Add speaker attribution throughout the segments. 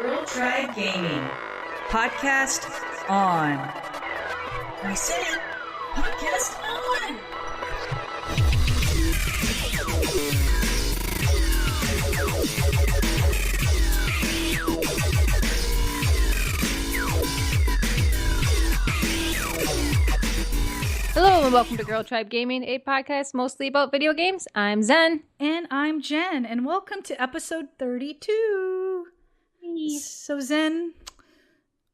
Speaker 1: Girl Tribe Gaming. Podcast on. I said it. Podcast on.
Speaker 2: Hello and welcome to Girl Tribe Gaming, a podcast mostly about video games. I'm Zen.
Speaker 3: And I'm Jen, and welcome to episode 32.
Speaker 2: Hey.
Speaker 3: So Zen,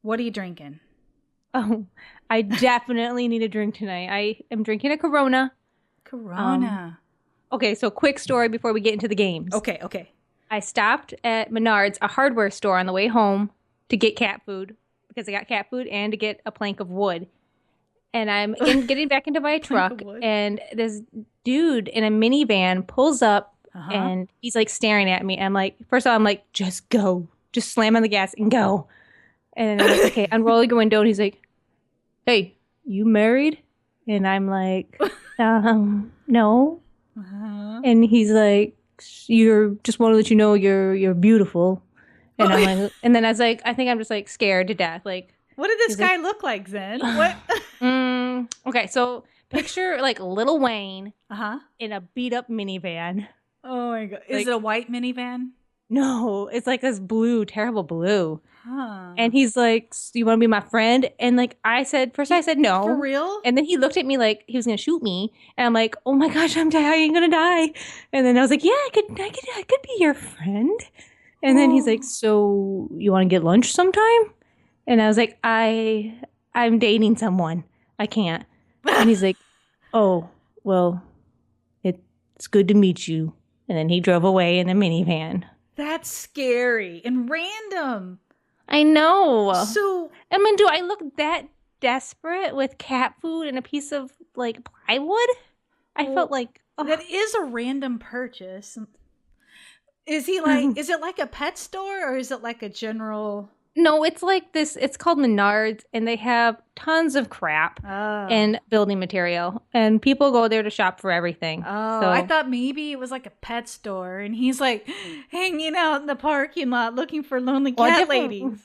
Speaker 3: what are you drinking?
Speaker 2: Oh, I definitely need a drink tonight. I am drinking a Corona.
Speaker 3: Corona.
Speaker 2: Okay, so quick story before we get into the games.
Speaker 3: Okay.
Speaker 2: I stopped at Menards, a hardware store, on the way home to get cat food because I got cat food and to get a plank of wood. And I'm getting back into my truck, and this dude in a minivan pulls up, and he's like staring at me. And I'm like, first of all, I'm like, just go. Just slam on the gas and go. And I'm like, okay, unroll your window. And he's like, hey, you married? And I'm like, no. And he's like, you're just want to let you know you're beautiful. And I'm like, and then I was like, I think I'm just like scared to death. Like,
Speaker 3: what did this guy look like, Zen? What?
Speaker 2: Okay, so picture like Lil Wayne in a beat up minivan.
Speaker 3: Oh my god. Is it a white minivan?
Speaker 2: No, it's like this blue, terrible blue.
Speaker 3: Huh.
Speaker 2: And he's like, you want to be my friend? And like I said no.
Speaker 3: For real?
Speaker 2: And then he looked at me like he was gonna shoot me. And I'm like, oh my gosh, I'm dying, gonna die. And then I was like, yeah, I could be your friend. And then he's like, so you want to get lunch sometime? And I was like, I'm dating someone. I can't. And he's like, oh, well, it's good to meet you. And then he drove away in a minivan.
Speaker 3: That's scary and random.
Speaker 2: I know.
Speaker 3: So,
Speaker 2: I mean, do I look that desperate with cat food and a piece of, like, plywood? I felt like... Oh.
Speaker 3: That is a random purchase. Is he like, is it like a pet store or is it like a general...
Speaker 2: No, it's like this. It's called Menards, and they have tons of crap and building material. And people go there to shop for everything.
Speaker 3: Oh,
Speaker 2: so,
Speaker 3: I thought maybe it was like a pet store, and he's like hanging out in the parking lot looking for lonely cat ladies.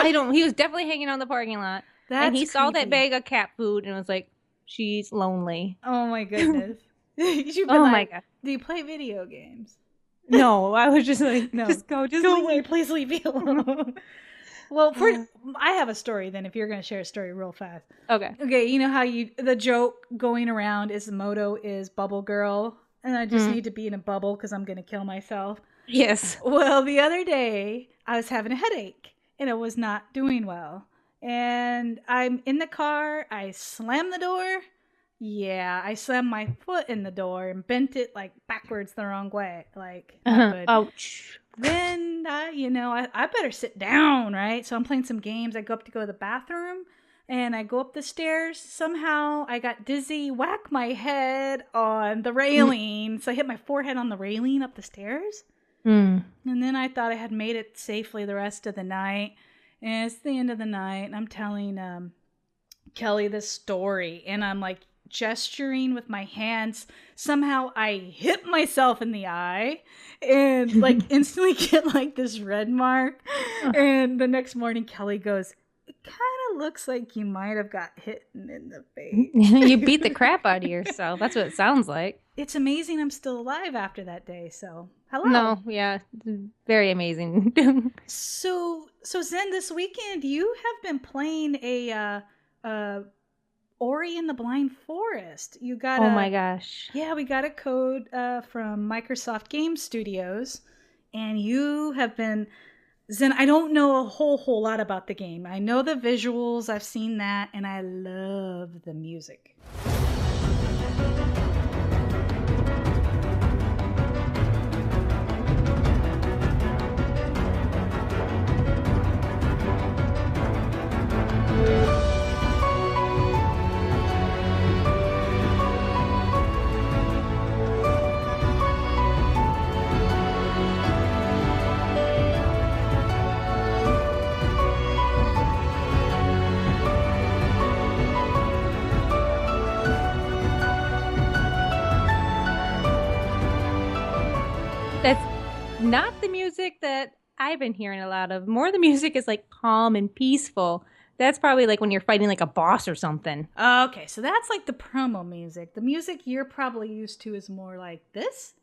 Speaker 2: He was definitely hanging out in the parking lot. And he saw that bag of cat food and was like, she's lonely.
Speaker 3: Oh my goodness.
Speaker 2: My God.
Speaker 3: Do you play video games?
Speaker 2: No, I was just like,
Speaker 3: no.
Speaker 2: Just go
Speaker 3: away. Please leave me alone. Well, I have a story then if you're going to share a story real fast.
Speaker 2: Okay.
Speaker 3: Okay, you know how the joke going around is Moto is bubble girl, and I just need to be in a bubble because I'm going to kill myself.
Speaker 2: Yes.
Speaker 3: Well, the other day I was having a headache and it was not doing well. And I'm in the car, I slammed the door. Yeah, I slammed my foot in the door and bent it like backwards the wrong way. Like,
Speaker 2: ouch.
Speaker 3: Then, I better sit down, right? So I'm playing some games. I go up to go to the bathroom, and I go up the stairs. Somehow I got dizzy, whack my head on the railing. So I hit my forehead on the railing up the stairs. And then I thought I had made it safely the rest of the night. And it's the end of the night, and I'm telling Kelly this story, and I'm like, gesturing with my hands. Somehow I hit myself in the eye and like instantly get like this red mark. And the next morning Kelly goes, it kind of looks like you might have got hit in the face.
Speaker 2: You beat the crap out of yourself. That's what it sounds like.
Speaker 3: It's amazing I'm still alive after that day. So hello.
Speaker 2: No, yeah, very amazing.
Speaker 3: So Zen, this weekend you have been playing a Ori and the Blind Forest. You got
Speaker 2: my gosh.
Speaker 3: Yeah, we got a code from Microsoft Game Studios, and you have been... Zen, I don't know a whole lot about the game. I know the visuals, I've seen that, and I love the music.
Speaker 2: That's not the music that I've been hearing a lot of. More of the music is like calm and peaceful. That's probably like when you're fighting like a boss or something.
Speaker 3: Okay, so that's like the promo music. The music you're probably used to is more like this.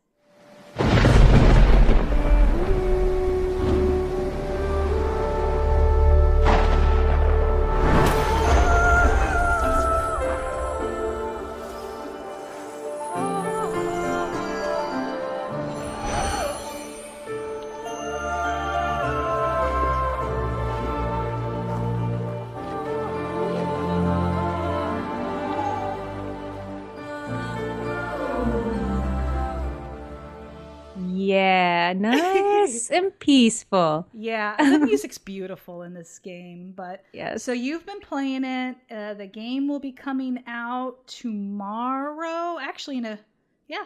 Speaker 2: Yeah, nice and peaceful.
Speaker 3: Yeah, the music's beautiful in this game. But
Speaker 2: Yes.
Speaker 3: so you've been playing it. The game will be coming out tomorrow. Actually,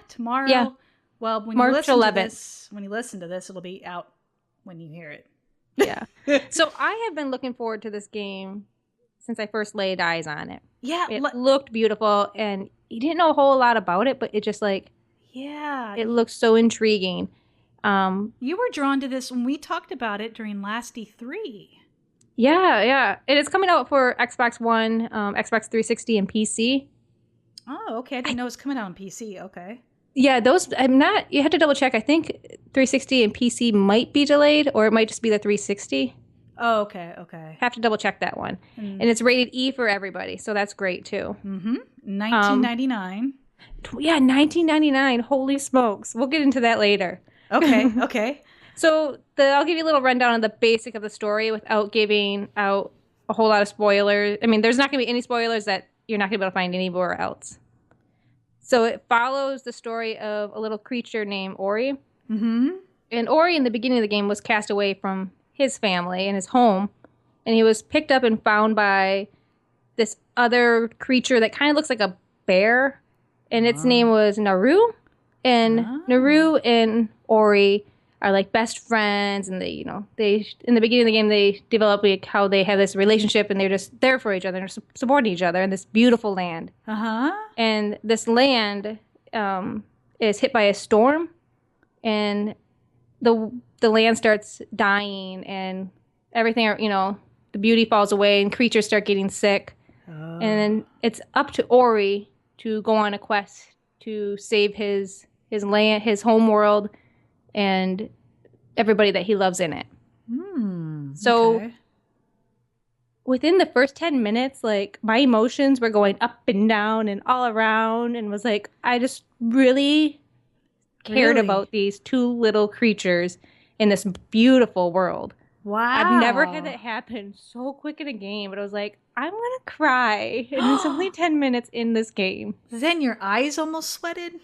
Speaker 3: tomorrow.
Speaker 2: Yeah.
Speaker 3: Well, when
Speaker 2: March
Speaker 3: you listen
Speaker 2: 11th.
Speaker 3: when you listen to this, it'll be out when you hear it.
Speaker 2: Yeah. So I have been looking forward to this game since I first laid eyes on it.
Speaker 3: Yeah,
Speaker 2: It looked beautiful, and you didn't know a whole lot about it, but it just like it looked so intriguing.
Speaker 3: You were drawn to this when we talked about it during last E3.
Speaker 2: Yeah. And it's coming out for Xbox One, Xbox 360, and PC.
Speaker 3: Oh, okay. I didn't know it was coming out on PC. Okay.
Speaker 2: Yeah, those you had to double check. I think 360 and PC might be delayed, or it might just be the 360.
Speaker 3: Oh, okay.
Speaker 2: Have to double check that one. And it's rated E for everybody, so that's great too.
Speaker 3: Mm-hmm. 1999.
Speaker 2: Yeah, 1999. Holy smokes. We'll get into that later.
Speaker 3: Okay.
Speaker 2: So I'll give you a little rundown of the basic of the story without giving out a whole lot of spoilers. I mean, there's not going to be any spoilers that you're not going to be able to find anywhere else. So it follows the story of a little creature named Ori.
Speaker 3: Mm-hmm.
Speaker 2: And Ori, in the beginning of the game, was cast away from his family and his home. And he was picked up and found by this other creature that kind of looks like a bear. And its name was Naru. And Naru and Ori are like best friends. And they in the beginning of the game, they develop like how they have this relationship, and they're just there for each other and supporting each other in this beautiful land. And this land is hit by a storm, and the land starts dying, and everything, the beauty falls away, and creatures start getting sick. And then it's up to Ori to go on a quest to save his land, his home world, and everybody that he loves in it. So within the first 10 minutes, like, my emotions were going up and down and all around, and was like, I just really cared about these two little creatures in this beautiful world.
Speaker 3: Wow.
Speaker 2: I've never had that happen so quick in a game, but I was like, I'm going to cry. And it's only 10 minutes in this game.
Speaker 3: Then your eyes almost sweated?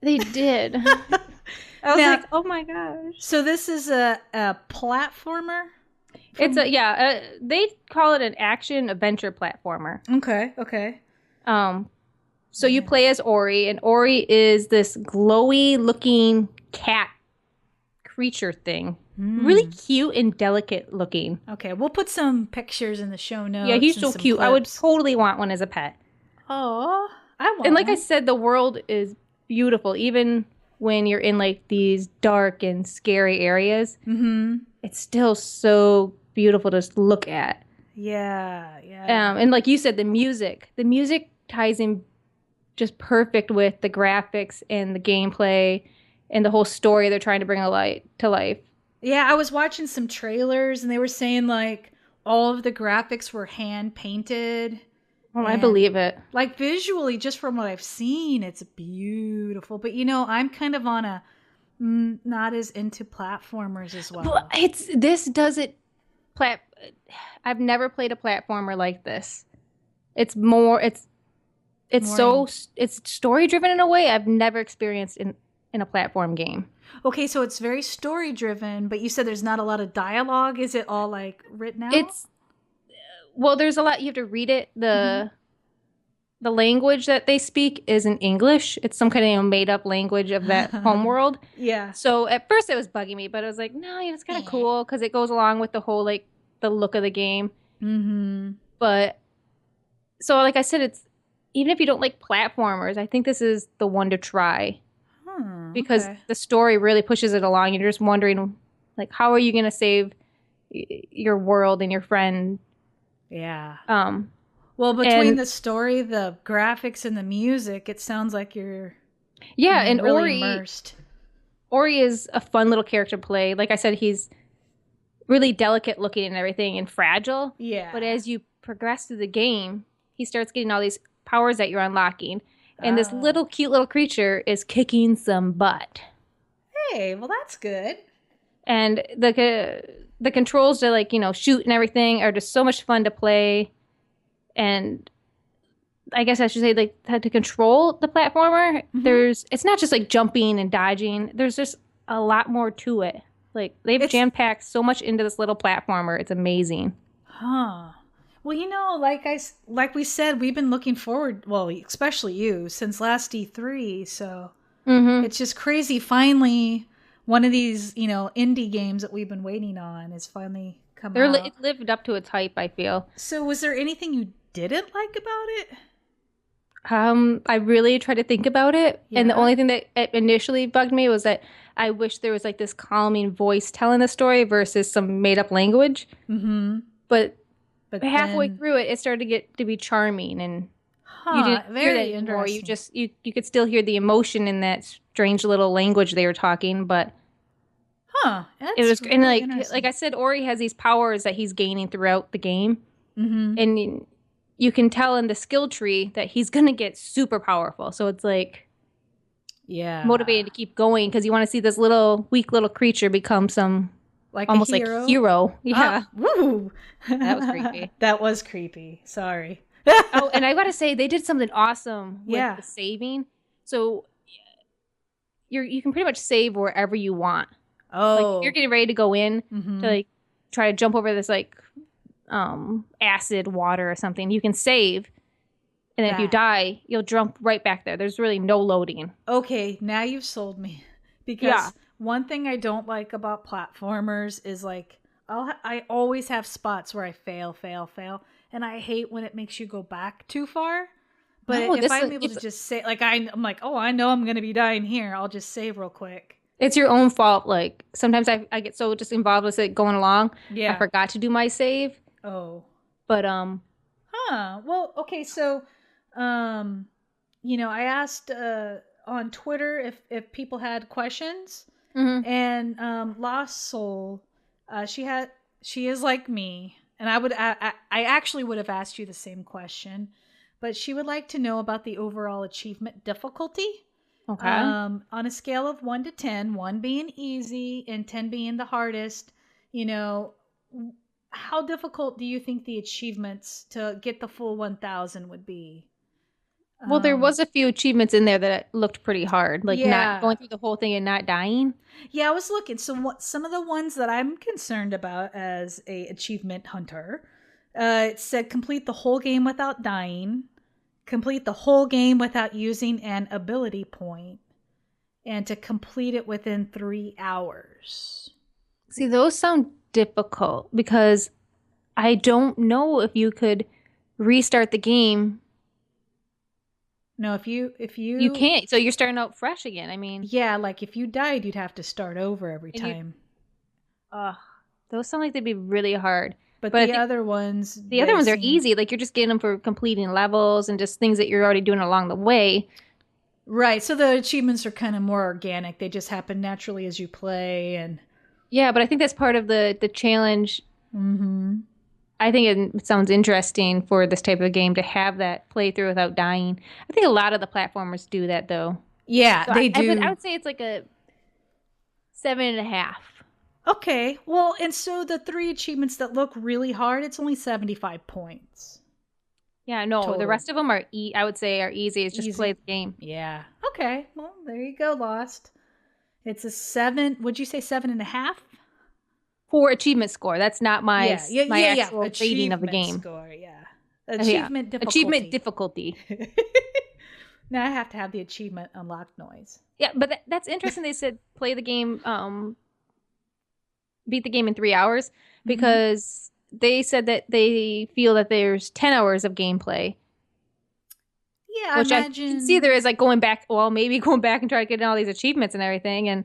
Speaker 2: They did. I was like, oh my gosh.
Speaker 3: So this is a platformer?
Speaker 2: They call it an action adventure platformer.
Speaker 3: Okay.
Speaker 2: So you play as Ori, and Ori is this glowy looking cat creature thing. Really cute and delicate looking.
Speaker 3: Okay, we'll put some pictures in the show notes.
Speaker 2: Yeah, he's so cute.
Speaker 3: Clips.
Speaker 2: I would totally want one as a pet.
Speaker 3: Oh, I want
Speaker 2: And like
Speaker 3: one.
Speaker 2: I said, the world is beautiful, even when you're in like these dark and scary areas. It's still so beautiful to look at.
Speaker 3: Yeah.
Speaker 2: And like you said, the music ties in just perfect with the graphics and the gameplay and the whole story they're trying to bring to life.
Speaker 3: Yeah, I was watching some trailers, and they were saying like all of the graphics were hand painted.
Speaker 2: Oh, I believe it. Like
Speaker 3: visually, just from what I've seen, it's beautiful. But I'm kind of on a not as into platformers as well.
Speaker 2: Well, I've never played a platformer like this. It's story driven in a way I've never experienced in a platform game.
Speaker 3: Okay, so it's very story driven, but you said there's not a lot of dialogue. Is it all like written out?
Speaker 2: There's a lot. You have to read it. The language that they speak is in English. It's some kind of made up language of that homeworld.
Speaker 3: Yeah.
Speaker 2: So at first it was bugging me, but I was like, no, it's kind of cool because it goes along with the whole like the look of the game. But so like I said, it's even if you don't like platformers, I think this is the one to try. Because the story really pushes it along. You're just wondering Like, how are you going to save your world and your friend?
Speaker 3: Yeah.
Speaker 2: Um,
Speaker 3: Well, between the story, the graphics, and the music, it sounds like you're
Speaker 2: and
Speaker 3: really immersed.
Speaker 2: Ori is a fun little character to play. Like I said, he's really delicate looking and everything and fragile.
Speaker 3: Yeah.
Speaker 2: But as you progress through the game, he starts getting all these powers that you're unlocking. And this little cute little creature is kicking some butt.
Speaker 3: Hey, well, that's good.
Speaker 2: And the controls to, like, shoot and everything are just so much fun to play. And I guess I should say, like, to control the platformer, it's not just like jumping and dodging. There's just a lot more to it. Like, they've jam-packed so much into this little platformer. It's amazing.
Speaker 3: Huh. Well, like we said, we've been looking forward, well, especially you, since last E3, so it's just crazy. Finally, one of these, indie games that we've been waiting on is finally come out.
Speaker 2: It lived up to its hype, I feel.
Speaker 3: So was there anything you didn't like about it?
Speaker 2: I really tried to think about it, and the only thing that initially bugged me was that I wish there was like this calming voice telling the story versus some made up language. But halfway through it started to get to be charming, and you didn't hear that anymore. You just you could still hear the emotion in that strange little language they were talking, but it was really, and like I said, Ori has these powers that he's gaining throughout the game, and you can tell in the skill tree that he's gonna get super powerful. So it's like, motivated to keep going because you want to see this little weak little creature become some almost like hero. Yeah,
Speaker 3: woo!
Speaker 2: That was creepy.
Speaker 3: That was creepy. Sorry.
Speaker 2: Oh, and I gotta say, they did something awesome with the saving. So you can pretty much save wherever you want.
Speaker 3: Oh,
Speaker 2: like, if you're getting ready to go in to like try to jump over this like acid water or something, you can save, and then if you die, you'll jump right back there. There's really no loading.
Speaker 3: Okay, now you've sold me. Because one thing I don't like about platformers is like I always have spots where I fail, and I hate when it makes you go back too far. But if I'm able to just say, like, I'm like, oh, I know I'm gonna be dying here, I'll just save real quick.
Speaker 2: It's your own fault. Like, sometimes I get so just involved with it going along, I forgot to do my save.
Speaker 3: Oh.
Speaker 2: But
Speaker 3: well, okay, so I asked on Twitter if people had questions, and Lost Soul, she is like me, and I actually would have asked you the same question, but she would like to know about the overall achievement difficulty.
Speaker 2: Okay.
Speaker 3: On a scale of 1 to 10, 1 being easy and 10 being the hardest, how difficult do you think the achievements to get the full 1,000 would be?
Speaker 2: Well, there was a few achievements in there that looked pretty hard, like not going through the whole thing and not dying. Yeah,
Speaker 3: I was looking. So some of the ones that I'm concerned about as a achievement hunter, it said complete the whole game without dying, complete the whole game without using an ability point, and to complete it within 3 hours.
Speaker 2: See, those sound difficult because I don't know if you could restart the game.
Speaker 3: No, if you
Speaker 2: can't. So you're starting out fresh again. I mean,
Speaker 3: yeah, like if you died, you'd have to start over every time.
Speaker 2: Those sound like they'd be really hard.
Speaker 3: But the other ones
Speaker 2: are easy. Like, you're just getting them for completing levels and just things that you're already doing along the way.
Speaker 3: Right. So the achievements are kind of more organic. They just happen naturally as you play. And
Speaker 2: yeah, but I think that's part of the challenge. I think it sounds interesting for this type of game to have that playthrough without dying. I think a lot of the platformers do that, though.
Speaker 3: Yeah, so they do.
Speaker 2: I would say it's like a 7.5.
Speaker 3: Okay. Well, and so the 3 achievements that look really hard, it's only 75 points.
Speaker 2: Yeah, no, total. The rest of them are, I would say, are easy. It's just play the game.
Speaker 3: Yeah. Okay. Well, there you go, Lost. It's a 7. Would you say 7.5?
Speaker 2: For achievement score. That's not my actual rating of the game.
Speaker 3: Score, Achievement difficulty.
Speaker 2: Achievement difficulty.
Speaker 3: Now I have to have the achievement unlocked noise.
Speaker 2: Yeah, but that's interesting. They said play the game, beat the game in 3 hours, because they said that they feel that there's 10 hours of gameplay.
Speaker 3: Yeah,
Speaker 2: which I imagine. I can see there is, like, maybe going back and trying to get in all these achievements and everything. And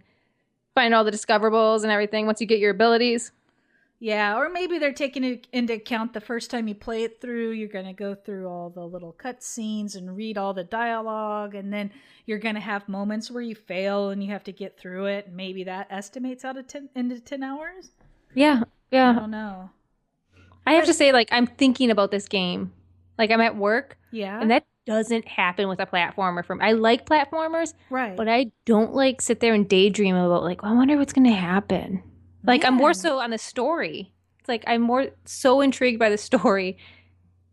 Speaker 2: find all the discoverables and everything once you get your abilities.
Speaker 3: Yeah, or maybe they're taking it into account the first time you play it through, you're going to go through all the little cutscenes and read all the dialogue, and then you're going to have moments where you fail and you have to get through it. Maybe that estimates out of 10 into 10 hours.
Speaker 2: Yeah,
Speaker 3: I
Speaker 2: yeah.
Speaker 3: don't know.
Speaker 2: I have to say, like, I'm thinking about this game. Like, I'm at work,
Speaker 3: Yeah.
Speaker 2: and that doesn't happen with a platformer. From I like platformers,
Speaker 3: Right.
Speaker 2: but I don't like sit there and daydream about like, I wonder what's going to happen. Like, I'm more
Speaker 3: Man.
Speaker 2: so on the story. It's like I'm more so intrigued by the story.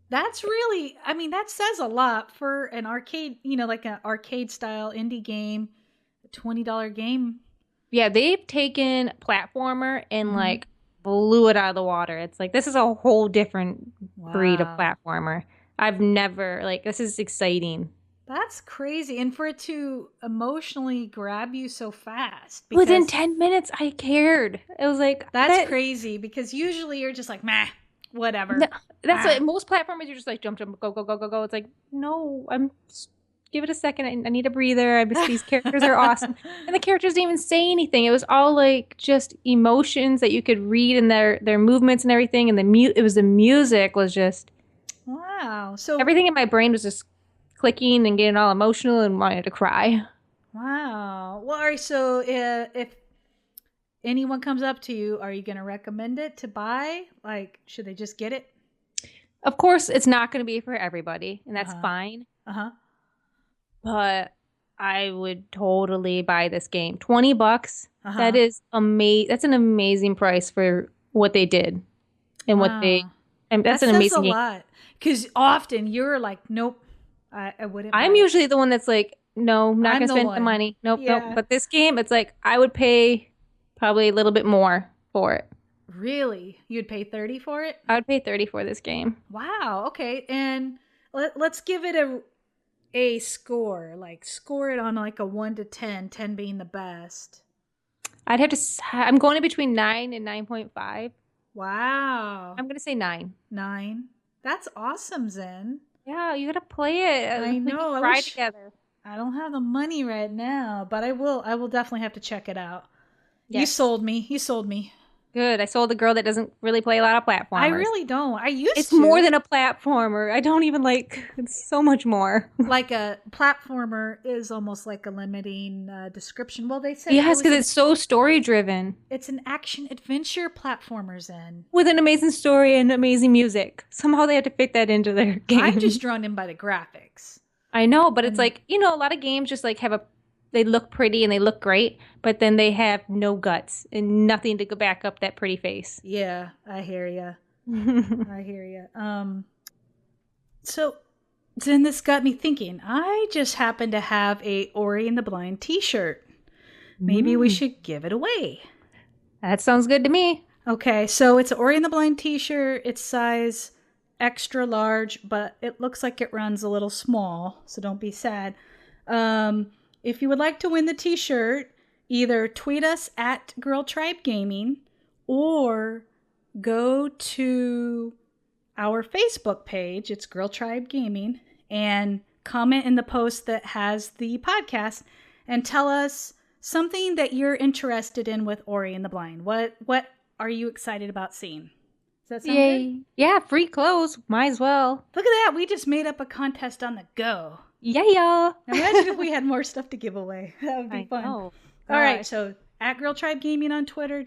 Speaker 3: That's really, I mean, that says a lot for an arcade, like an arcade style indie game, a $20 game.
Speaker 2: Yeah, they've taken platformer and
Speaker 3: Mhm.
Speaker 2: like blew it out of the water. It's like this is a whole different breed of
Speaker 3: Wow.
Speaker 2: platformer. I've never like this is exciting.
Speaker 3: That's crazy. And for it to emotionally grab you so fast.
Speaker 2: Within
Speaker 3: Because
Speaker 2: 10 minutes, I cared. It was like
Speaker 3: that's crazy because usually you're just like, meh, whatever.
Speaker 2: No, that's
Speaker 3: Ah.
Speaker 2: what most platformers you're just like jump, jump, go, go, go, go, go. It's like no, give it a second. I need a breather. These characters are awesome, and the characters didn't even say anything. It was all like just emotions that you could read in their movements and everything. And the music was just
Speaker 3: Wow. So
Speaker 2: everything in my brain was just clicking and getting all emotional and wanted to cry.
Speaker 3: wow. Well, all right. So if anyone comes up to you, are you going to recommend it to buy? Like, should they just get it?
Speaker 2: Of course, it's not going to be for everybody, and that's fine.
Speaker 3: Uh-huh.
Speaker 2: But I would totally buy this game. $20.
Speaker 3: Uh-huh.
Speaker 2: That is That's an amazing price for what they did and what they.
Speaker 3: Wow.
Speaker 2: And that's
Speaker 3: That
Speaker 2: an
Speaker 3: says
Speaker 2: amazing
Speaker 3: a
Speaker 2: game.
Speaker 3: lot. Because often you're like, nope, I wouldn't. buy
Speaker 2: I'm
Speaker 3: it.
Speaker 2: usually the one that's like, no, I'm not
Speaker 3: I'm
Speaker 2: gonna
Speaker 3: the
Speaker 2: spend the
Speaker 3: one.
Speaker 2: money. Nope,
Speaker 3: Yeah.
Speaker 2: nope. But this game, it's like I would pay probably a little bit more for it.
Speaker 3: Really? You'd pay 30 for it?
Speaker 2: I would pay 30 for this game.
Speaker 3: Wow. Okay. And let's give it a score. Like score it on like a 1 to 10, 10 being the best.
Speaker 2: I'd have to. I'm going in between 9 and 9.5.
Speaker 3: Wow.
Speaker 2: I'm gonna say 9.
Speaker 3: 9. That's awesome, Zen.
Speaker 2: Yeah, you gotta play it.
Speaker 3: I
Speaker 2: We
Speaker 3: know.
Speaker 2: can
Speaker 3: I
Speaker 2: cry
Speaker 3: wish
Speaker 2: together.
Speaker 3: I don't have the money right now, but I will. I will definitely have to check it out.
Speaker 2: Yes.
Speaker 3: You sold me. You sold me.
Speaker 2: Good. I sold the girl that doesn't really play a lot of platformers.
Speaker 3: I really don't. I used
Speaker 2: It's
Speaker 3: to.
Speaker 2: more than a platformer. I don't even like. It's so much more.
Speaker 3: Like a platformer is almost like a limiting description. Well, they said
Speaker 2: Yes, because it's so story driven
Speaker 3: it's an action adventure platformer, Zen.
Speaker 2: with an amazing story and amazing music. Somehow they have to fit that into their game.
Speaker 3: I'm just drawn in by the graphics.
Speaker 2: I know, but it's like a lot of games just like they look pretty and they look great, but then they have no guts and nothing to go back up that pretty face.
Speaker 3: Yeah, I hear you. I hear you. So then this got me thinking. I just happen to have a Ori and the Blind T-shirt. Maybe we should give it away.
Speaker 2: That sounds good to me.
Speaker 3: Okay, so it's an Ori and the Blind T-shirt. It's size extra large, but it looks like it runs a little small, so don't be sad. If you would like to win the T-shirt, either tweet us at Girl Tribe Gaming or go to our Facebook page. It's Girl Tribe Gaming, and comment in the post that has the podcast and tell us something that you're interested in with Ori and the Blind. What are you excited about seeing? Does that sound good?
Speaker 2: Yeah, free clothes. Might as well.
Speaker 3: Look at that. We just made up a contest on the go.
Speaker 2: Yeah.
Speaker 3: Imagine if we had more stuff to give away. That would be fun.
Speaker 2: Know.
Speaker 3: All right. So at Girl Tribe Gaming on Twitter,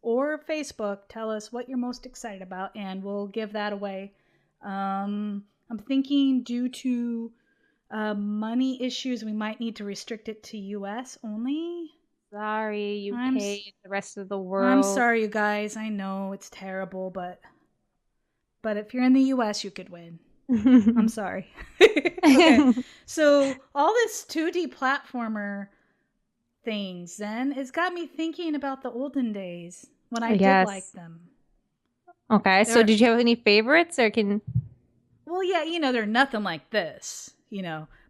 Speaker 3: or Facebook, tell us what you're most excited about, and we'll give that away. I'm thinking due to money issues, we might need to restrict it to U.S. only.
Speaker 2: Sorry, UK and the rest of the world.
Speaker 3: I'm sorry, you guys. I know it's terrible, but if you're in the U.S., you could win. I'm sorry. Okay. So all this 2D platformer things, then it's got me thinking about the olden days when I did like them.
Speaker 2: Okay, so did you have any favorites, or
Speaker 3: Well, yeah, they're nothing like this.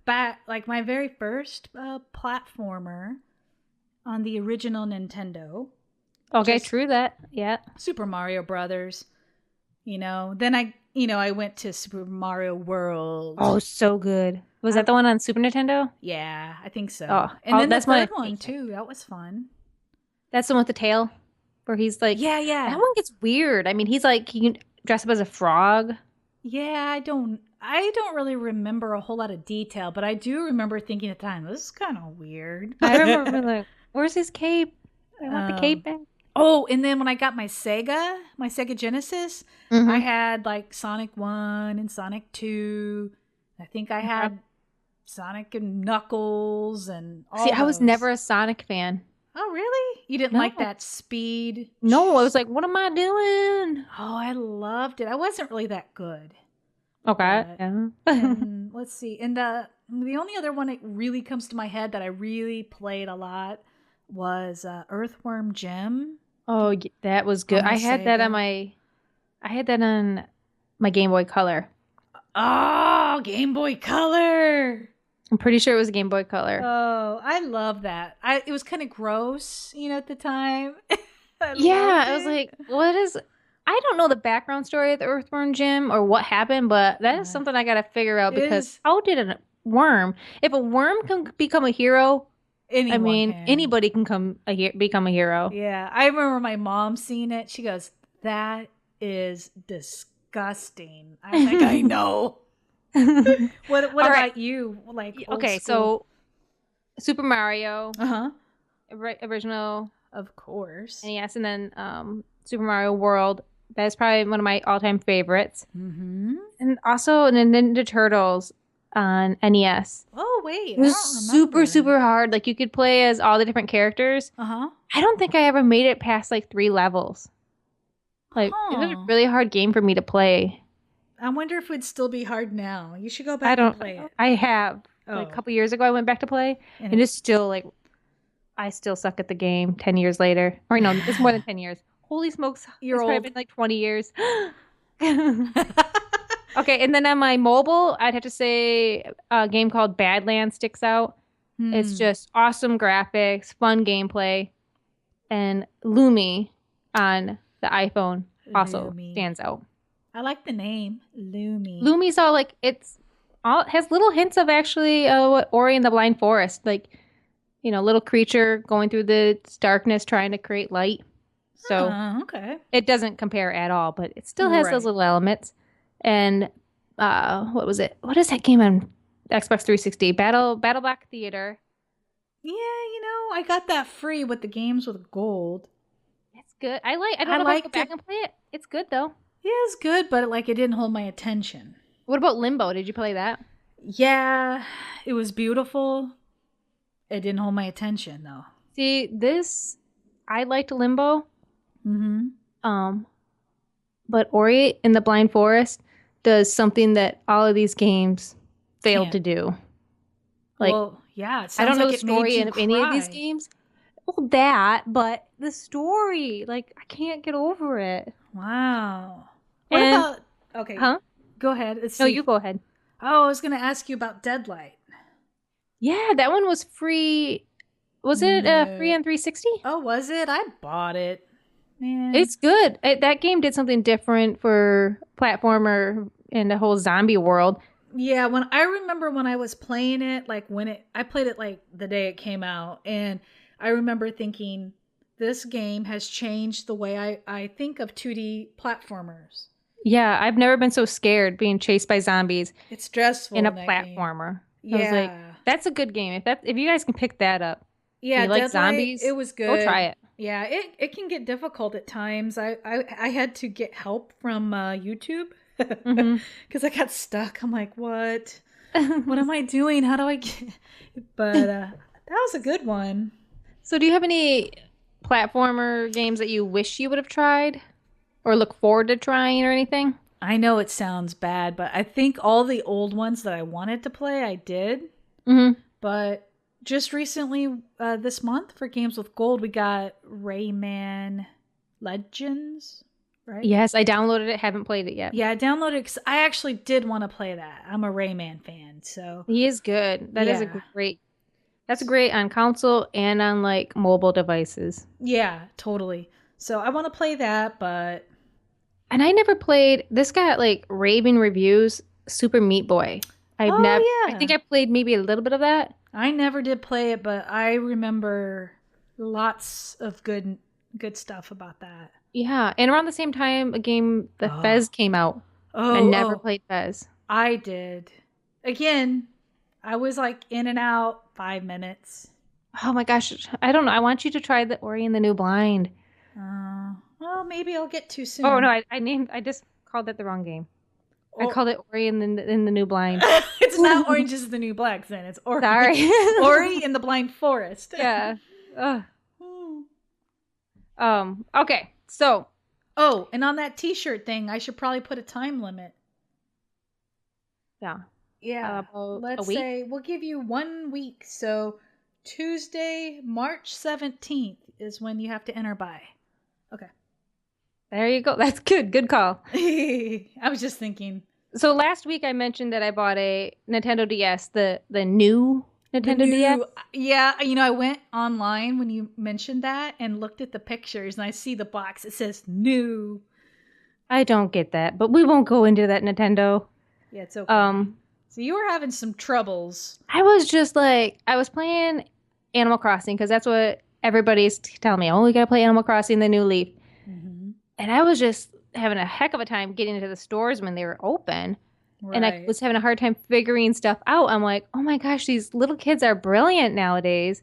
Speaker 3: Back like my very first platformer on the original Nintendo.
Speaker 2: Okay, true that. Yeah.
Speaker 3: Super Mario Brothers. Then I went to Super Mario World.
Speaker 2: Oh, so good. Was that the one on Super Nintendo?
Speaker 3: Yeah, I think so.
Speaker 2: Oh,
Speaker 3: and then
Speaker 2: that's
Speaker 3: the third
Speaker 2: my
Speaker 3: one too. That was fun.
Speaker 2: That's the one with the tail, where he's like,
Speaker 3: Yeah.
Speaker 2: that one gets weird. I mean, he's like, he can dress up as a frog.
Speaker 3: Yeah, I don't really remember a whole lot of detail, but I do remember thinking at the time, this is kind of weird.
Speaker 2: I remember being like, where's his cape? I want the cape back.
Speaker 3: Oh, and then when I got my Sega Genesis, I had like Sonic 1 and Sonic 2. I think I had Sonic and Knuckles and all
Speaker 2: See, I was
Speaker 3: those.
Speaker 2: never a Sonic fan.
Speaker 3: Oh, really? You didn't like that speed?
Speaker 2: No, I was like, what am I doing?
Speaker 3: Oh, I loved it. I wasn't really that good.
Speaker 2: Okay.
Speaker 3: And let's see. And the only other one that really comes to my head that I really played a lot was Earthworm Jim.
Speaker 2: Oh, that was good. I had that on my Game Boy Color.
Speaker 3: Oh, Game Boy Color.
Speaker 2: I'm pretty sure it was a Game Boy Color.
Speaker 3: Oh, I love that. It was kind of gross, at the time.
Speaker 2: I was like, what is... I don't know the background story of the Earthworm Jim or what happened, but that is something I got to figure out because how did a worm... If a worm can become a hero... anybody can become a hero.
Speaker 3: Yeah, I remember my mom seeing it. She goes, "That is disgusting." I'm like, I know. What about you? Like,
Speaker 2: okay, so Super Mario, original,
Speaker 3: of course,
Speaker 2: NES, and then Super Mario World. That's probably one of my all-time favorites.
Speaker 3: Mm-hmm.
Speaker 2: And also Ninja Turtles on NES.
Speaker 3: Oh wait,
Speaker 2: it was super hard. Like you could play as all the different characters. I don't think I ever made it past like 3 levels. Like it was a really hard game for me to play.
Speaker 3: I wonder if it would still be hard now. You should go back and play it.
Speaker 2: I have. Like a couple years ago I went back to play and it's still like I still suck at the game 10 years later. Or no, it's more than 10 years. Holy smokes. It's probably been like 20 years. Okay, and then on my mobile, I'd have to say a game called Badlands sticks out. It's just awesome graphics, fun gameplay, and Lumi on the iPhone also stands out.
Speaker 3: I like the name, Lumi.
Speaker 2: Lumi's all like has little hints of actually what Ori and the Blind Forest, like little creature going through the darkness trying to create light. So
Speaker 3: okay, it
Speaker 2: doesn't compare at all, but it still has those little elements. And what was it? What is that game on Xbox 360? Battle Block Theater.
Speaker 3: Yeah, I got that free with the games with gold.
Speaker 2: It's good. I don't know if I go back and play it. It's good though.
Speaker 3: Yeah, it's good, but it didn't hold my attention.
Speaker 2: What about Limbo? Did you play that?
Speaker 3: Yeah, it was beautiful. It didn't hold my attention though.
Speaker 2: See, I liked Limbo. But Ori and the Blind Forest does something that all of these games failed to do. Like,
Speaker 3: it sounds
Speaker 2: I don't know
Speaker 3: like
Speaker 2: the story in any of these games. Well, but the story, like, I can't get over it.
Speaker 3: Wow. What about? Okay.
Speaker 2: Huh?
Speaker 3: Go ahead.
Speaker 2: No, you go ahead.
Speaker 3: Oh, I was going to ask you about Deadlight.
Speaker 2: Yeah, that one was free. Was it free on 360?
Speaker 3: Oh, was it? I bought it. Man.
Speaker 2: It's good. That game did something different for platformer and the whole zombie world.
Speaker 3: Yeah, I remember when I was playing it, like I played it like the day it came out, and I remember thinking, this game has changed the way I think of 2D platformers.
Speaker 2: Yeah, I've never been so scared being chased by zombies.
Speaker 3: It's stressful
Speaker 2: in a platformer.
Speaker 3: Yeah,
Speaker 2: I was like, that's a good game. If you guys can pick that up.
Speaker 3: Yeah,
Speaker 2: you like zombies,
Speaker 3: it was good.
Speaker 2: Go try it.
Speaker 3: Yeah, it can get difficult at times. I had to get help from YouTube because I got stuck. I'm like, what? What am I doing? How do I get? But that was a good one.
Speaker 2: So, do you have any platformer games that you wish you would have tried, or look forward to trying, or anything?
Speaker 3: I know it sounds bad, but I think all the old ones that I wanted to play, I did. But just recently, this month for Games with Gold, we got Rayman Legends, right?
Speaker 2: Yes, I downloaded it. Haven't played it yet.
Speaker 3: Yeah, I downloaded it because I actually did want to play that. I'm a Rayman fan, so
Speaker 2: he is good. That's great on console and on like mobile devices.
Speaker 3: Yeah, totally. So I want to play that,
Speaker 2: and I never played. This got like raving reviews. Super Meat Boy. I think I played maybe a little bit of that.
Speaker 3: I never did play it, but I remember Lots of good stuff about that.
Speaker 2: Yeah, and around the same time, a game, the Fez came out. I never played Fez.
Speaker 3: I did. Again, I was like in and out 5 minutes.
Speaker 2: Oh my gosh, I don't know. I want you to try the Ori and the New Blind.
Speaker 3: Well, maybe I'll get too soon.
Speaker 2: Oh no, I just called it the wrong game. I called it Ori and the New Blind.
Speaker 3: It's not Orange is the New Black, then. It's Ori.
Speaker 2: Sorry.
Speaker 3: Ori in the Blind Forest.
Speaker 2: Yeah. Okay, so.
Speaker 3: Oh, and on that t-shirt thing, I should probably put a time limit.
Speaker 2: Yeah.
Speaker 3: Yeah. Let's say we'll give you 1 week. So Tuesday, March 17th is when you have to enter by. Okay.
Speaker 2: There you go. That's good. Good call.
Speaker 3: I was just thinking.
Speaker 2: So last week I mentioned that I bought a Nintendo DS, the new Nintendo DS.
Speaker 3: Yeah, I went online when you mentioned that and looked at the pictures, and I see the box. It says new.
Speaker 2: I don't get that, but we won't go into that Nintendo.
Speaker 3: Yeah, it's okay. So you were having some troubles.
Speaker 2: I was just like, I was playing Animal Crossing because that's what everybody's telling me. Oh, we gotta play Animal Crossing, the new Leaf. Mm-hmm. And I was just having a heck of a time getting into the stores when they were open. Right. And I was having a hard time figuring stuff out. I'm like, oh my gosh, these little kids are brilliant nowadays.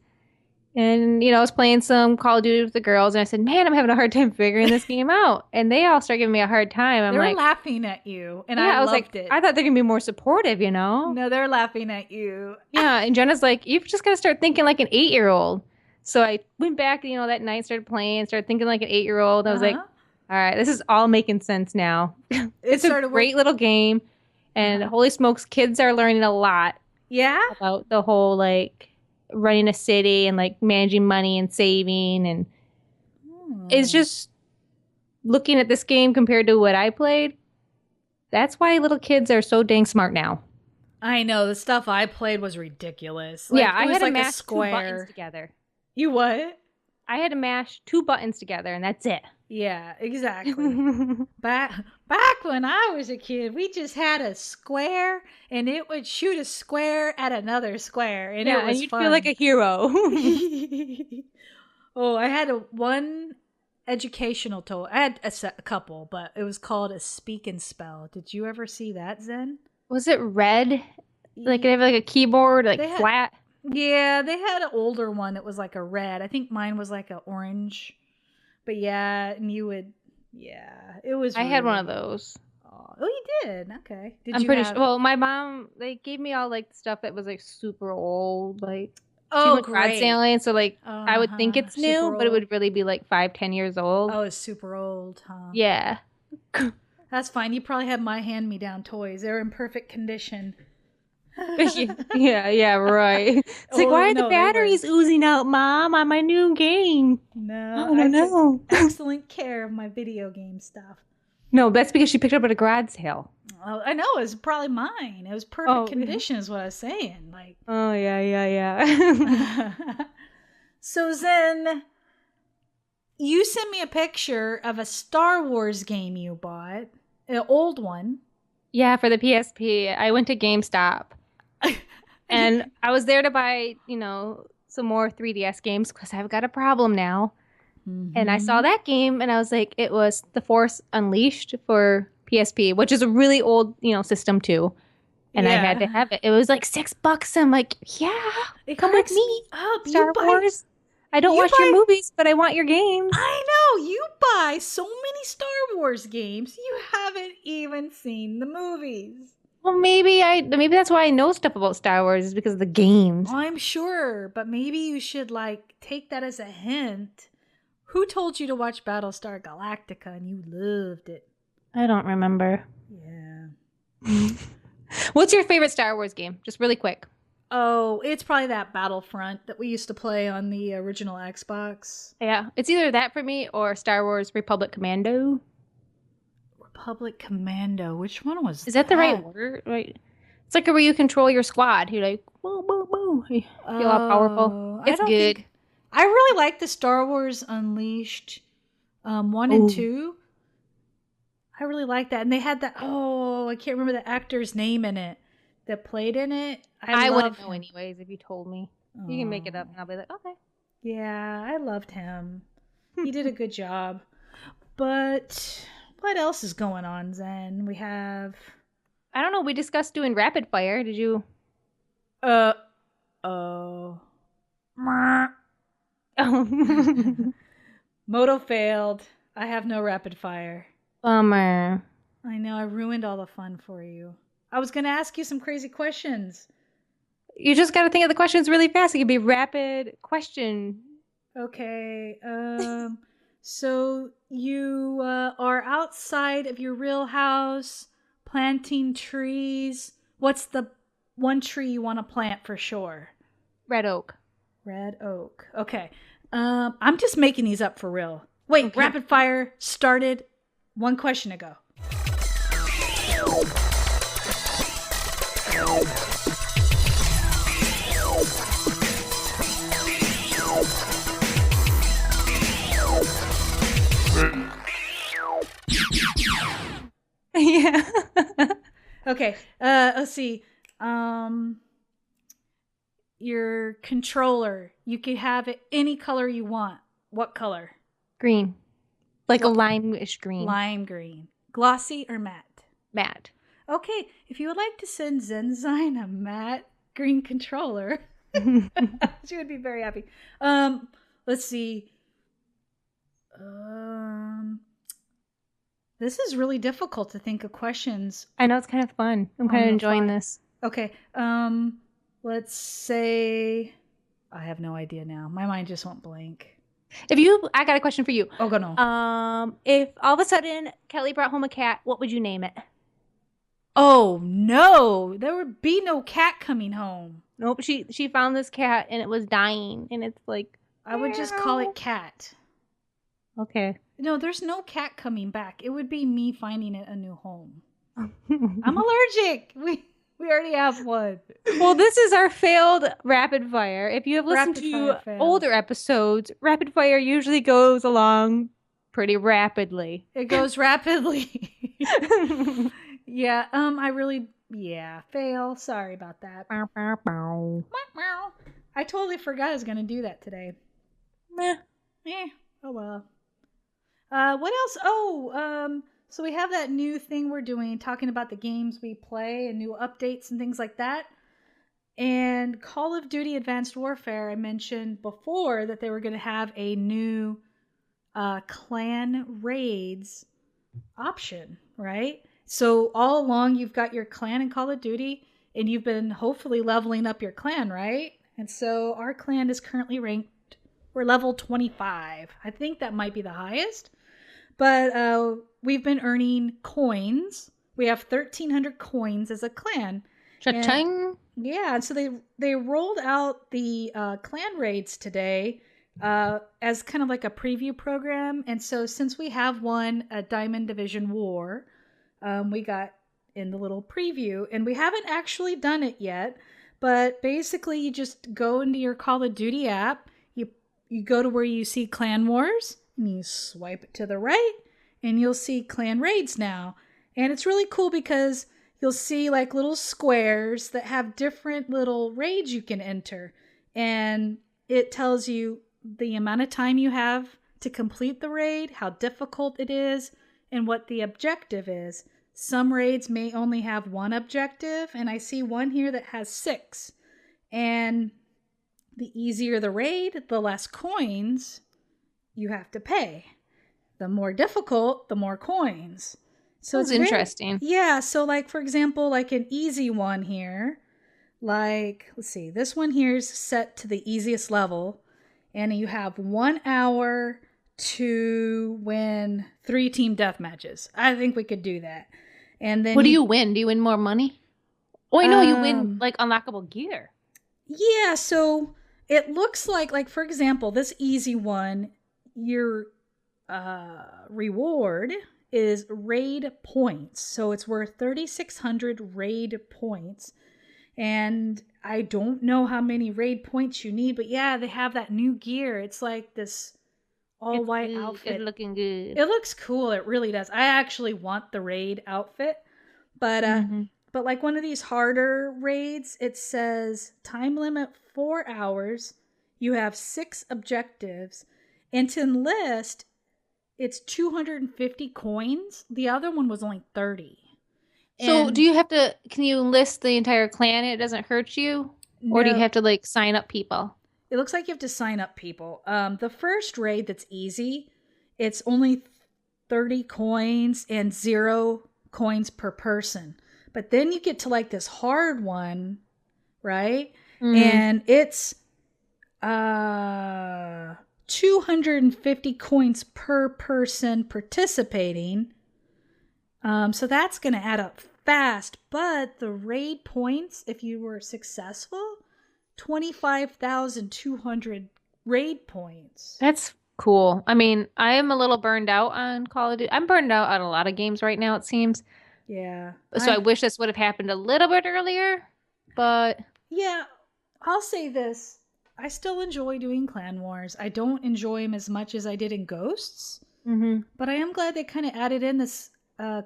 Speaker 2: And, I was playing some Call of Duty with the girls, and I said, man, I'm having a hard time figuring this game out. And they all start giving me a hard time.
Speaker 3: They're laughing at you, and I loved it.
Speaker 2: I thought they're going to be more supportive,
Speaker 3: No, they're laughing at you.
Speaker 2: Yeah, and Jenna's like, you've just got to start thinking like an 8-year-old. So I went back, that night, started playing, started thinking like an 8-year-old. I was like, all right, this is all making sense now. It's a great little game. And holy smokes, kids are learning a lot.
Speaker 3: Yeah?
Speaker 2: About the whole, running a city and, managing money and saving. And it's just looking at this game compared to what I played. That's why little kids are so dang smart now.
Speaker 3: I know. The stuff I played was ridiculous.
Speaker 2: Yeah, I had to mash 2 buttons together.
Speaker 3: You what?
Speaker 2: I had to mash 2 buttons together, and that's it.
Speaker 3: Yeah, exactly. Back when I was a kid, we just had a square, and it would shoot a square at another square, and it was
Speaker 2: and you'd
Speaker 3: fun.
Speaker 2: feel like a hero.
Speaker 3: Oh, I had one educational toy. I had a couple, but it was called a Speak and Spell. Did you ever see that, Zen?
Speaker 2: Was it red? Like it had a keyboard, flat?
Speaker 3: Yeah, they had an older one that was like a red. I think mine was like an orange. But yeah, and you would, it was.
Speaker 2: I had one of those.
Speaker 3: Oh, you did? Okay.
Speaker 2: I'm pretty sure. Well, my mom, they gave me all stuff that was super old, she went garage sailing, so I would think it's new, but it would really be 5-10 years old.
Speaker 3: Oh, it's super old, huh?
Speaker 2: Yeah.
Speaker 3: That's fine. You probably have my hand-me-down toys. They're in perfect condition.
Speaker 2: yeah, right. It's why are the batteries oozing out, Mom, on my new game?
Speaker 3: No, I took excellent care of my video game stuff.
Speaker 2: No, that's because she picked it up at a garage sale.
Speaker 3: Oh, I know. It was probably mine. It was perfect condition is what I was saying.
Speaker 2: Oh, yeah.
Speaker 3: So Zen, you sent me a picture of a Star Wars game you bought, an old one.
Speaker 2: Yeah, for the PSP. I went to GameStop. And I was there to buy, some more 3DS games because I've got a problem now. Mm-hmm. And I saw that game and I was like, it was The Force Unleashed for PSP, which is a really old, system too. And I had to have it. It was $6. I'm like, come with me. Star Wars. I don't watch your movies, but I want your games.
Speaker 3: I know. You buy so many Star Wars games. You haven't even seen the movies.
Speaker 2: Well, maybe that's why I know stuff about Star Wars is because of the games.
Speaker 3: I'm sure, but maybe you should take that as a hint. Who told you to watch Battlestar Galactica and you loved it?
Speaker 2: I don't remember.
Speaker 3: Yeah.
Speaker 2: What's your favorite Star Wars game? Just really quick.
Speaker 3: Oh, it's probably that Battlefront that we used to play on the original Xbox.
Speaker 2: Yeah, it's either that for me or Star Wars Republic Commando.
Speaker 3: Public Commando. Which one was that?
Speaker 2: Is that the right word? Right. It's where you control your squad. You're woo, woo, woo. You feel all powerful. It's good.
Speaker 3: I really like the Star Wars Unleashed 1 and 2. I really like that. And they had that, I can't remember the actor's name in it that played in it.
Speaker 2: I wouldn't know anyways if you told me. You can make it up and I'll be like, okay.
Speaker 3: Yeah, I loved him. He did a good job. But what else is going on, Zen? We have
Speaker 2: I don't know. We discussed doing rapid fire. Did you?
Speaker 3: oh.
Speaker 2: Oh.
Speaker 3: Moto failed. I have no rapid fire.
Speaker 2: Bummer.
Speaker 3: I know I ruined all the fun for you. I was going to ask you some crazy questions.
Speaker 2: You just got to think of the questions really fast. It could be rapid question.
Speaker 3: Okay. So you are outside of your real house planting trees. What's the one tree you want to plant for sure?
Speaker 2: Red oak.
Speaker 3: Red oak. Okay. I'm just making these up for real. Wait,
Speaker 2: Okay.
Speaker 3: rapid fire started 1 question ago.
Speaker 2: Yeah.
Speaker 3: Okay. Let's see. Your controller. You can have it any color you want. What color?
Speaker 2: Green. Like a lime-ish green.
Speaker 3: Lime green. Glossy or matte?
Speaker 2: Matte.
Speaker 3: Okay. If you would like to send Zenzyne a matte green controller, she would be very happy. Let's see. This is really difficult to think of questions.
Speaker 2: I know, it's kind of fun. I'm kind of enjoying this.
Speaker 3: Okay. Let's say I have no idea now. My mind just went blank.
Speaker 2: I got a question for you.
Speaker 3: Oh, go no.
Speaker 2: If all of a sudden Kelly brought home a cat, what would you name it?
Speaker 3: Oh no, there would be no cat coming home.
Speaker 2: Nope, she found this cat and it was dying, and it's like,
Speaker 3: I would just call it Cat.
Speaker 2: Okay.
Speaker 3: No, there's no cat coming back. It would be me finding it a new home. I'm allergic. We already have one.
Speaker 2: Well, this is our failed rapid fire. If you have listened
Speaker 3: Rapid
Speaker 2: to
Speaker 3: fire failed.
Speaker 2: older episodes, rapid fire usually goes along pretty rapidly.
Speaker 3: It goes rapidly. Yeah, fail. Sorry about that. I totally forgot I was going to do that today.
Speaker 2: Meh.
Speaker 3: Oh well. What else? So we have that new thing we're doing, talking about the games we play and new updates and things like that. And Call of Duty Advanced Warfare, I mentioned before that they were going to have a new clan raids option, right? So all along you've got your clan in Call of Duty, and you've been hopefully leveling up your clan, right? And so our clan is currently ranked, we're level 25. I think that might be the highest. But we've been earning coins. We have 1,300 coins as a clan.
Speaker 2: Cha-ching.
Speaker 3: Yeah, and so they rolled out the clan raids today as kind of like a preview program. And so since we have won a Diamond Division War, we got in the little preview. And we haven't actually done it yet. But basically, you just go into your Call of Duty app. You go to where you see Clan Wars. And you swipe it to the right, and you'll see clan raids now. And it's really cool because you'll see like little squares that have different little raids you can enter. And it tells you the amount of time you have to complete the raid, how difficult it is, and what the objective is. Some raids may only have one objective, and I see one here that has 6. And the easier the raid, the less coins you have to pay. The more difficult, the more coins. So
Speaker 2: it's interesting.
Speaker 3: Yeah. So like, for example, like an easy one here, like, let's see, this one here is set to the easiest level, and you have 1 hour to win 3 team death matches. I think we could do that. And then
Speaker 2: what do you win? Do you win more money? Oh, I know you win like unlockable gear.
Speaker 3: Yeah. So it looks like for example, this easy one, your reward is raid points. So it's worth 3,600 raid points. And I don't know how many raid points you need, but yeah, they have that new gear. It's like this all white outfit.
Speaker 2: It's looking good.
Speaker 3: It looks cool. It really does. I actually want the raid outfit. But but like one of these harder raids, it says time limit 4 hours. You have 6 objectives. And to enlist, it's 250 coins. The other one was only 30.
Speaker 2: So can you enlist the entire clan and it doesn't hurt you? Or do you have to like sign up people?
Speaker 3: It looks like you have to sign up people. The first raid that's easy, it's only 30 coins and 0 coins per person. But then you get to like this hard one, right? And it's 250 coins per person participating. So that's going to add up fast. But the raid points, if you were successful, 25,200 raid points.
Speaker 2: That's cool. I mean, I am a little burned out on Call of Duty. I'm burned out on a lot of games right now, it seems.
Speaker 3: Yeah.
Speaker 2: So I wish this would have happened a little bit earlier, but...
Speaker 3: Yeah, I'll say this. I still enjoy doing Clan Wars. I don't enjoy them as much as I did in Ghosts. But I am glad they kind of added in this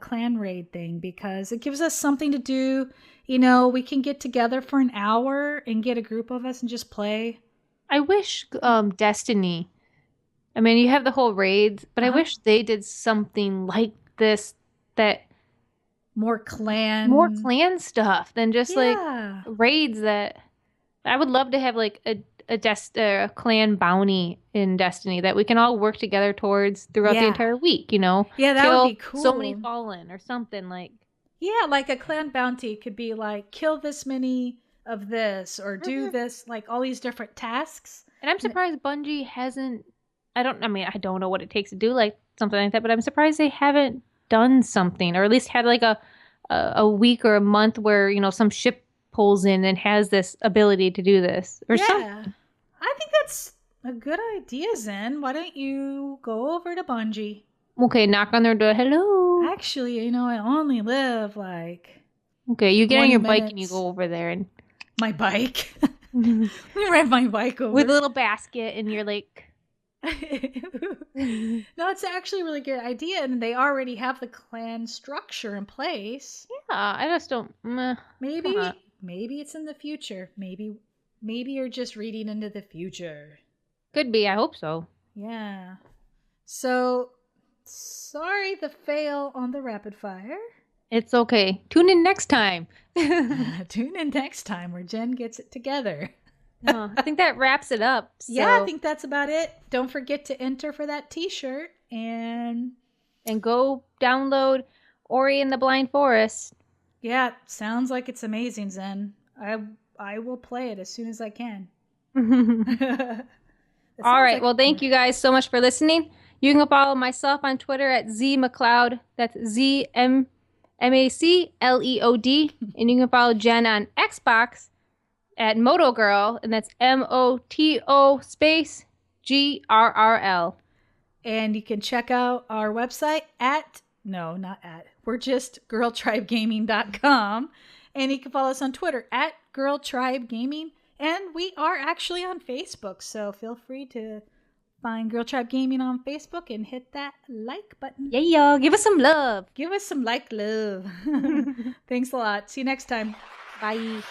Speaker 3: clan raid thing because it gives us something to do. You know, we can get together for an hour and get a group of us and just play.
Speaker 2: I wish Destiny... I mean, you have the whole raids, but I wish they did something like this that...
Speaker 3: More clan
Speaker 2: stuff than just like raids that... I would love to have like a clan bounty in Destiny that we can all work together towards throughout the entire week, you know?
Speaker 3: Yeah, that would be cool.
Speaker 2: So many fallen or something like...
Speaker 3: Yeah, like a clan bounty could be like, kill this many of this or do this, like all these different tasks.
Speaker 2: And I'm surprised Bungie hasn't... I don't know what it takes to do like something like that, but I'm surprised they haven't done something or at least had like a week or a month where, you know, some ship pulls in and has this ability to do this or something.
Speaker 3: I think that's a good idea, Zen. Why don't you go over to Bungie?
Speaker 2: Okay, knock on their door. Hello.
Speaker 3: Actually, you know, I only live like...
Speaker 2: Okay, you get on your bike and you go over there and...
Speaker 3: My bike? Let me ride my bike over.
Speaker 2: With a little basket and you're like...
Speaker 3: No, it's actually a really good idea, and they already have the clan structure in place.
Speaker 2: Yeah, I just don't...
Speaker 3: Maybe it's in the future. Maybe you're just reading into the future.
Speaker 2: Could be. I hope so.
Speaker 3: Yeah. So, sorry the fail on the rapid fire.
Speaker 2: It's okay. Tune in next time.
Speaker 3: Tune in next time where Jen gets it together.
Speaker 2: I think that wraps it up. So.
Speaker 3: Yeah, I think that's about it. Don't forget to enter for that t-shirt and
Speaker 2: go download Ori and the Blind Forest.
Speaker 3: Yeah, sounds like it's amazing, Zen. I will play it as soon as I can.
Speaker 2: All right. Well, thank you guys so much for listening. You can follow myself on Twitter at ZMacLeod. That's ZMMACLEOD. And you can follow Jen on Xbox at Moto Girl, and that's MOTO space GRRL.
Speaker 3: And you can check out our website we're just girltribegaming.com. And you can follow us on Twitter at girltribegaming. And we are actually on Facebook, so feel free to find Girl Tribe Gaming on Facebook and hit that like button.
Speaker 2: Yeah, y'all. Give us some love.
Speaker 3: Give us some love. Thanks a lot. See you next time. Bye.